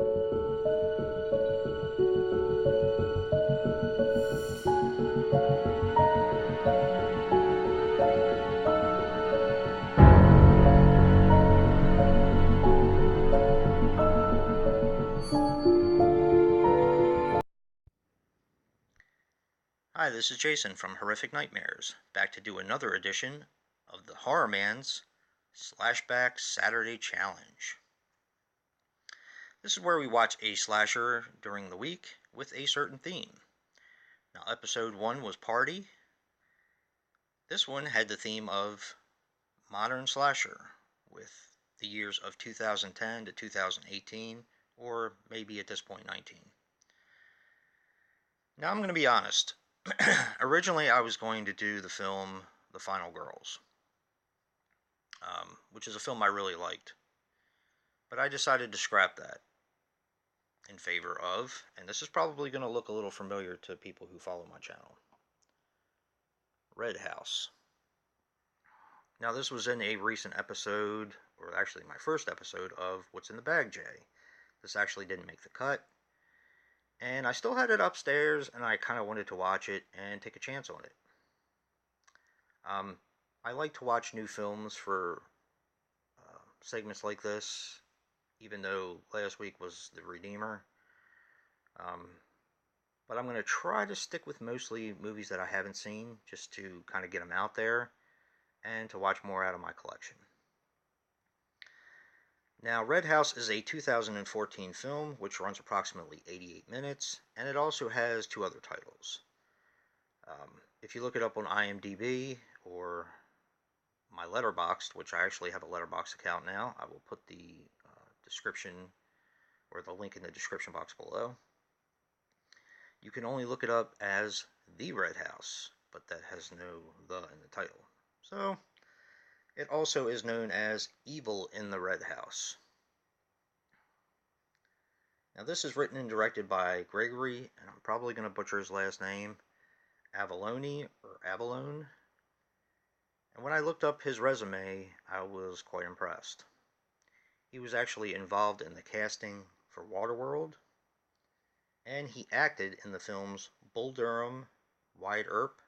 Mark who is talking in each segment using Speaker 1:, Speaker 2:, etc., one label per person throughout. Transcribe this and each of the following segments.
Speaker 1: Hi, this is Jason from Horrific Nightmares, back to do another edition of the TheHORRORman's Slashback Saturday Challenge. This is where we watch a slasher during the week with a certain theme. Now, episode 1 was Party. This one had the theme of modern slasher with the years of 2010 to 2018, or maybe at this point 19. Now, I'm going to be honest. Originally, I was going to do the film The Final Girls, which is a film I really liked. But I decided to scrap that in favor of, and this is probably going to look a little familiar to people who follow my channel, Red House. Now, this was in a recent episode, or actually my first episode, of What's in the Bag, Jay. This actually didn't make the cut. And I still had it upstairs, and I kind of wanted to watch it and take a chance on it. I like to watch new films for segments like this, even though last week was The Redeemer. But I'm going to try to stick with mostly movies that I haven't seen, just to kind of get them out there, and to watch more out of my collection. Now, Red House is a 2014 film, which runs approximately 88 minutes, and it also has 2 other titles. If you look it up on IMDb, or my Letterboxd, which I actually have a Letterboxd account now, I will put the description, or the link in the description box below. You can only look it up as The Red House, but that has no "the" in the title. So, it also is known as Evil in the Red House. Now, this is written and directed by Gregory, and I'm probably going to butcher his last name, Avallone, or Avallone. And when I looked up his resume, I was quite impressed. He was actually involved in the casting for Waterworld, and he acted in the films Bull Durham, Wyatt Earp,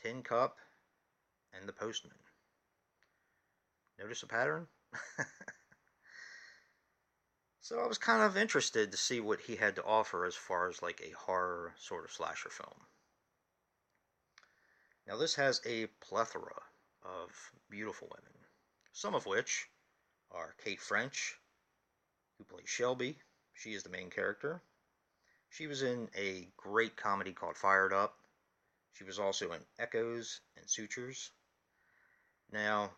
Speaker 1: Tin Cup, and The Postman. Notice a pattern? So I was kind of interested to see what he had to offer as far as like a horror sort of slasher film. Now, this has a plethora of beautiful women, some of which are Kate French, who plays Shelby. She is the main character. She was in a great comedy called Fired Up. She was also in Echoes and Sutures. Now,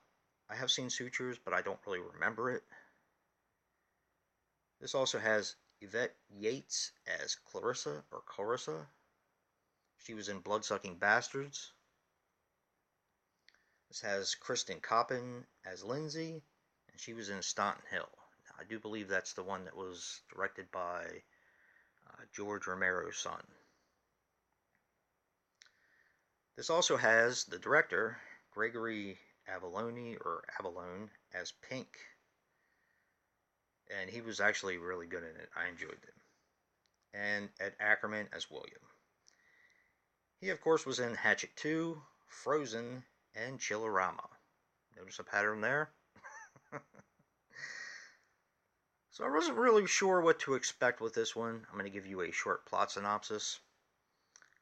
Speaker 1: I have seen Sutures, but I don't really remember it. This also has Yvette Yates as Clarissa. She was in Bloodsucking Bastards. This has Kristen Coppin as Lindsay, and she was in Staunton Hill. Now, I do believe that's the one that was directed by George Romero's son. This also has the director, Gregory Avallone, as Pink. And he was actually really good in it. I enjoyed it. And Ed Ackerman as William. He, of course, was in Hatchet 2, Frozen, and Chillerama. Notice a pattern there? So I wasn't really sure what to expect with this one. I'm going to give you a short plot synopsis.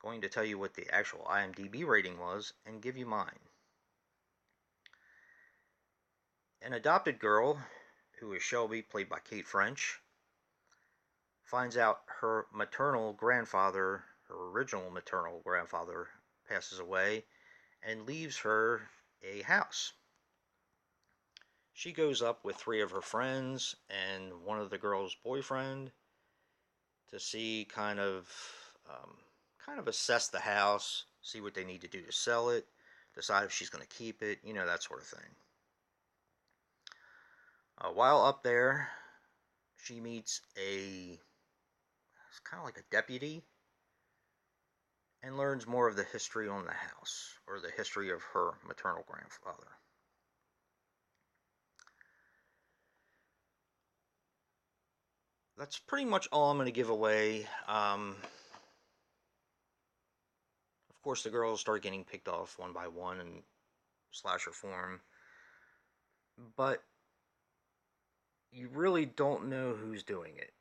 Speaker 1: Going to tell you what the actual IMDb rating was, and give you mine. An adopted girl, who is Shelby, played by Kate French, finds out her original maternal grandfather, passes away, and leaves her a house. She goes up with 3 of her friends and one of the girl's boyfriend to see kind of assess the house, see what they need to do to sell it, decide if she's going to keep it, that sort of thing. While up there, she meets it's kind of like a deputy, and learns more of the history on the house, or the history of her maternal grandfather. that's pretty much all I'm going to give away. Of course, the girls start getting picked off one by one in slasher form, but you really don't know who's doing it.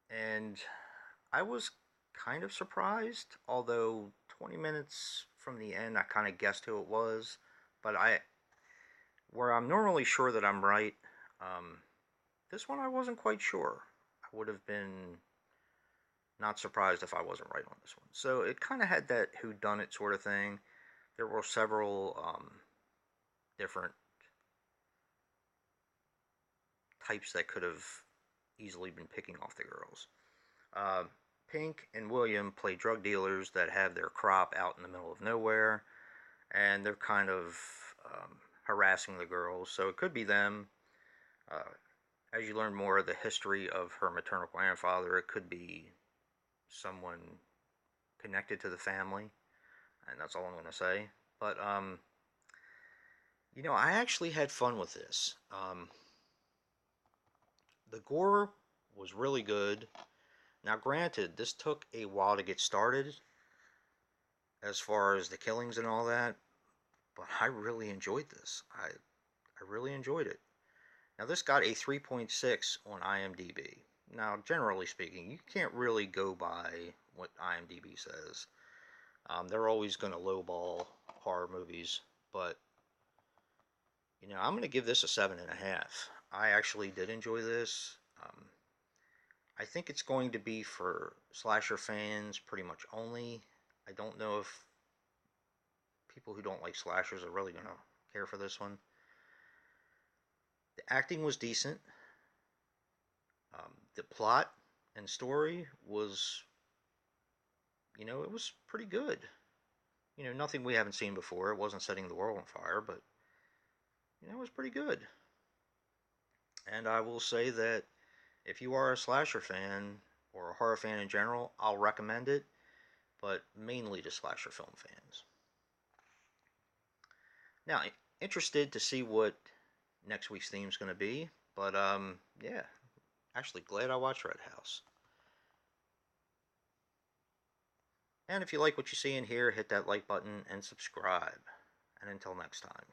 Speaker 1: And I was kind of surprised, although 20 minutes from the end, I kind of guessed who it was. But where I'm normally sure that I'm right, um, this one I wasn't quite sure. I would have been not surprised if I wasn't right on this one. So it kind of had that whodunit sort of thing. There were several different types that could have easily been picking off the girls. Uh, Pink and William play drug dealers that have their crop out in the middle of nowhere, and they're kind of harassing the girls. So it could be them. Uh, as you learn more of the history of her maternal grandfather, it could be someone connected to the family, and that's all I'm going to say. But I actually had fun with this. The gore was really good. Now, granted, this took a while to get started as far as the killings and all that, but I really enjoyed this. I really enjoyed it. Now, this got a 3.6 on IMDb. Now, generally speaking, you can't really go by what IMDb says. They're always going to lowball horror movies, but I'm going to give this a 7.5. I actually did enjoy this. I think it's going to be for slasher fans pretty much only. I don't know if people who don't like slashers are really going to care for this one. The acting was decent. The plot and story was, it was pretty good. Nothing we haven't seen before. It wasn't setting the world on fire, but, it was pretty good. And I will say that if you are a slasher fan or a horror fan in general, I'll recommend it, but mainly to slasher film fans. Now, interested to see what next week's theme is going to be, but yeah, actually glad I watched Red House. And if you like what you see in here, hit that like button and subscribe. And until next time.